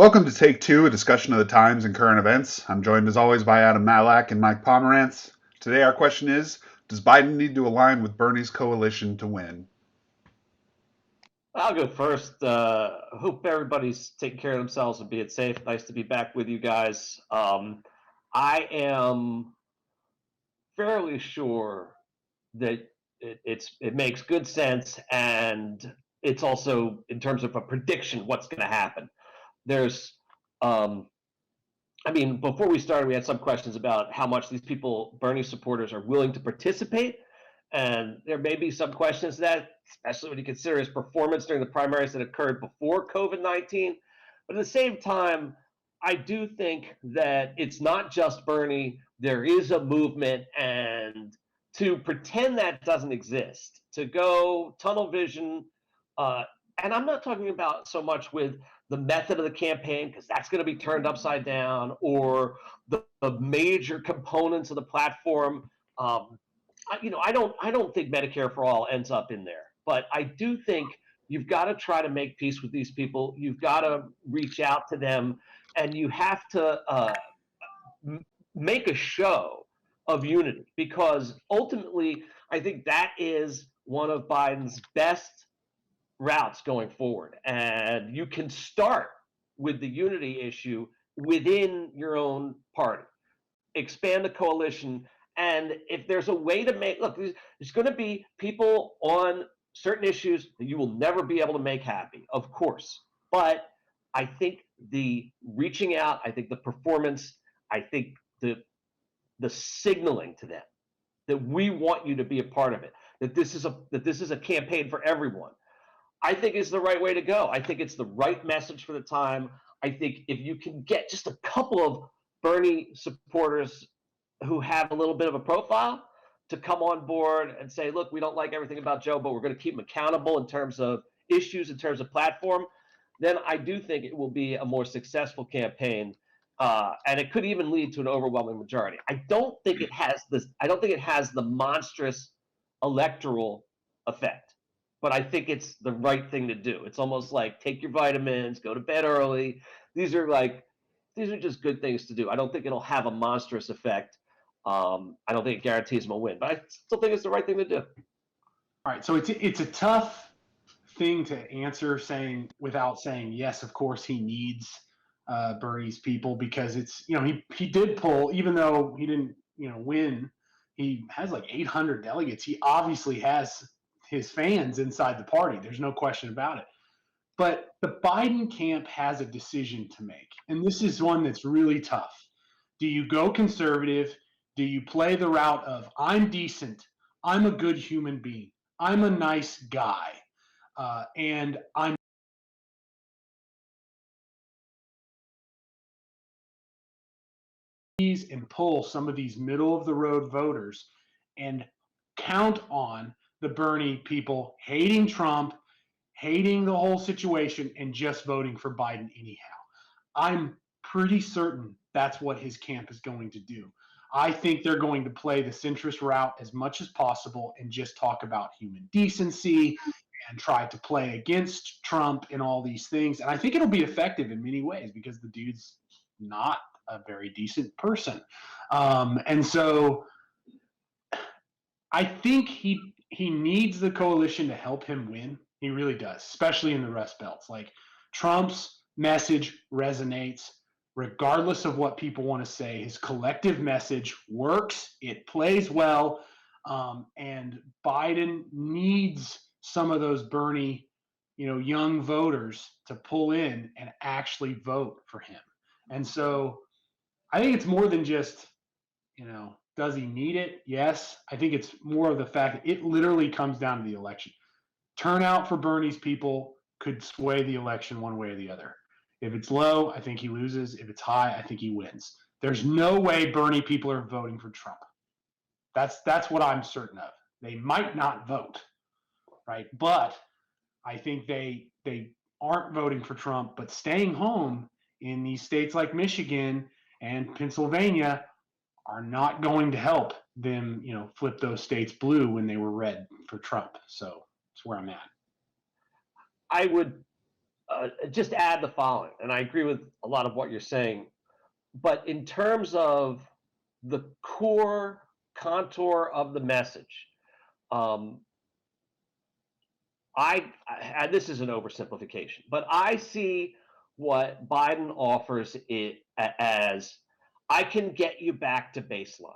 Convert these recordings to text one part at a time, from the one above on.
Welcome to Take Two, a discussion of the times and current events. I'm joined as always by Adam Malak and Mike Pomerantz. Today our question is, does Biden need to align with Bernie's coalition to win? I'll go first. Hope everybody's taking care of themselves and being safe. Nice to be back with you guys. I am fairly sure that it makes good sense, and it's also in terms of a prediction what's going to happen. There's, um, I mean, before we started, we had some questions about how much these people, Bernie supporters, are willing to participate. And there may be some questions that, especially when you consider his performance during the primaries that occurred before COVID-19. But at the same time, I do think that it's not just Bernie. There is a movement, and to pretend that doesn't exist, to go tunnel vision, uh, and I'm not talking about so much with the method of the campaign because that's going to be turned upside down, or the major components of the platform. I don't think Medicare for all ends up in there, but I do think you've got to try to make peace with these people. You've got to reach out to them, and you have to make a show of unity, because ultimately, I think that is one of Biden's best routes going forward. And you can start with the unity issue within your own party, expand the coalition. And if there's a way to look, there's going to be people on certain issues that you will never be able to make happy, of course. But I think the reaching out, I think the performance, I think the signaling to them that we want you to be a part of it, that this is a campaign for everyone, I think is the right way to go. I think it's the right message for the time. I think if you can get just a couple of Bernie supporters who have a little bit of a profile to come on board and say, look, we don't like everything about Joe, but we're going to keep him accountable in terms of issues, in terms of platform, then I do think it will be a more successful campaign. And it could even lead to an overwhelming majority. I don't think it has this. I don't think it has the monstrous electoral effect, but I think it's the right thing to do. It's almost like take your vitamins, go to bed early. These are like these are just good things to do. I don't think it'll have a monstrous effect. I don't think it guarantees them a win, but I still think it's the right thing to do. All right, so it's a tough thing to answer saying without saying yes. Of course, he needs Bernie's people because it's he did pull, even though he didn't win. He has like 800 delegates. He obviously has his fans inside the party. There's no question about it. But the Biden camp has a decision to make, and this is one that's really tough. Do you go conservative? Do you play the route of I'm decent, I'm a good human being, I'm a nice guy, and I'm and pull some of these middle of the road voters and count on the Bernie people hating Trump, hating the whole situation, and just voting for Biden anyhow? I'm pretty certain that's what his camp is going to do. I think they're going to play the centrist route as much as possible and just talk about human decency and try to play against Trump and all these things. And I think it'll be effective in many ways because the dude's not a very decent person. And so I think he needs the coalition to help him win. He really does, especially in the Rust Belts. Like Trump's message resonates regardless of what people want to say. His collective message works. It plays well. And Biden needs some of those Bernie, young voters to pull in and actually vote for him. And so I think it's more than just, does he need it? Yes. I think it's more of the fact that it literally comes down to the election. Turnout for Bernie's people could sway the election one way or the other. If it's low, I think he loses. If it's high, I think he wins. There's no way Bernie people are voting for Trump. That's what I'm certain of. They might not vote, right? But I think they aren't voting for Trump, but staying home in these states like Michigan and Pennsylvania are not going to help them, flip those states blue when they were red for Trump. So that's where I'm at. I would just add the following, and I agree with a lot of what you're saying, but in terms of the core contour of the message, um, this is an oversimplification, but I see what Biden offers it as I can get you back to baseline.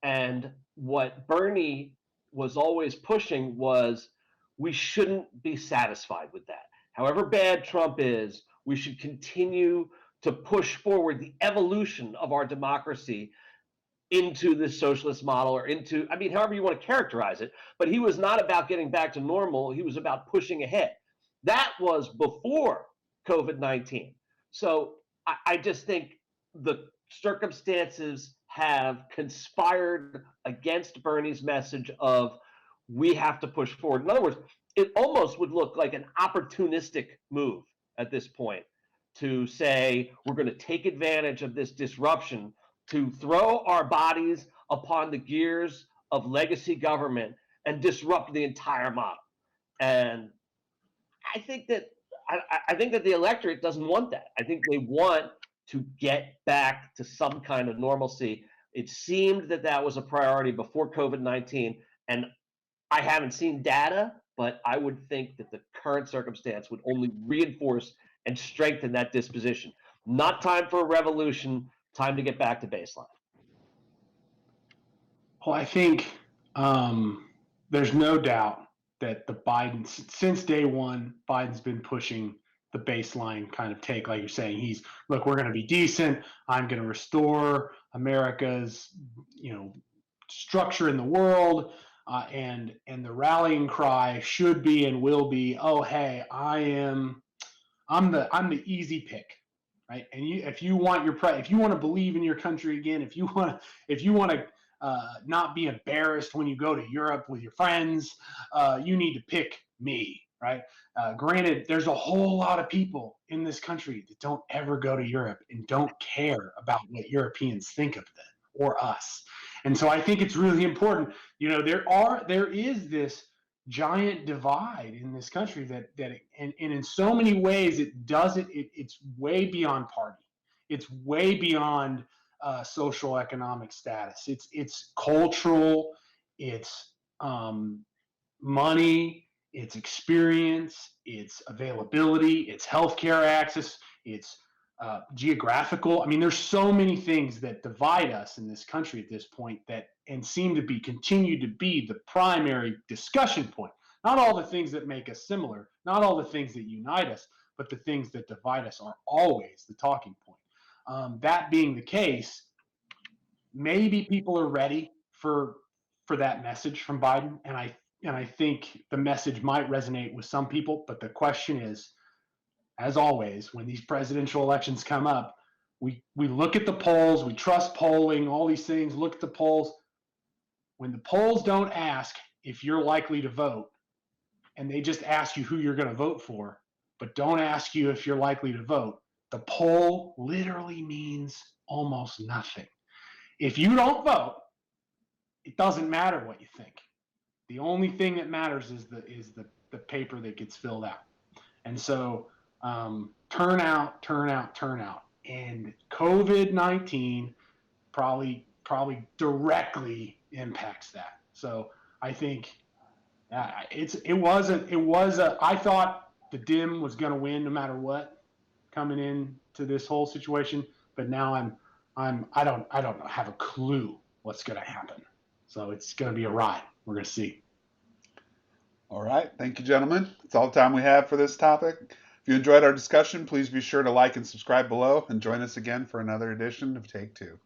And what Bernie was always pushing was we shouldn't be satisfied with that. However bad Trump is, we should continue to push forward the evolution of our democracy into the socialist model or into, I mean, however you want to characterize it. But he was not about getting back to normal. He was about pushing ahead. That was before COVID-19. So I just think the circumstances have conspired against Bernie's message of we have to push forward. In other words, it almost would look like an opportunistic move at this point to say we're going to take advantage of this disruption to throw our bodies upon the gears of legacy government and disrupt the entire model. And I think that I think that the electorate doesn't want that. I think they want to get back to some kind of normalcy. It seemed that that was a priority before COVID-19, and I haven't seen data, but I would think that the current circumstance would only reinforce and strengthen that disposition. Not time for a revolution, time to get back to baseline. Well, I think there's no doubt that since day one, Biden's been pushing the baseline kind of take, like you're saying. Look, we're going to be decent. I'm going to restore America's, structure in the world, and the rallying cry should be and will be, oh, hey, I'm the easy pick, right? And if you want to believe in your country again, if you want to not be embarrassed when you go to Europe with your friends, you need to pick me, right? Granted, there's a whole lot of people in this country that don't ever go to Europe and don't care about what Europeans think of them or us. And so I think it's really important. There is this giant divide in this country that and in so many ways it's way beyond party. It's way beyond social economic status. It's cultural, it's money, it's experience, it's availability, it's healthcare access, it's geographical. I mean, there's so many things that divide us in this country at this point and seem to continue to be the primary discussion point. Not all the things that make us similar, not all the things that unite us, but the things that divide us are always the talking point. That being the case, maybe people are ready for that message from Biden, and I think the message might resonate with some people. But the question is, as always, when these presidential elections come up, we look at the polls, we trust polling, all these things. Look at the polls. When the polls don't ask if you're likely to vote, and they just ask you who you're going to vote for, but don't ask you if you're likely to vote, the poll literally means almost nothing. If you don't vote, it doesn't matter what you think. The only thing that matters is the paper that gets filled out. And so turnout. And COVID-19 probably directly impacts that. So I think I thought the Dim was going to win no matter what coming into this whole situation, but now I don't have a clue what's going to happen. So it's going to be a ride. We're going to see. All right. Thank you, gentlemen. That's all the time we have for this topic. If you enjoyed our discussion, please be sure to like and subscribe below and join us again for another edition of Take Two.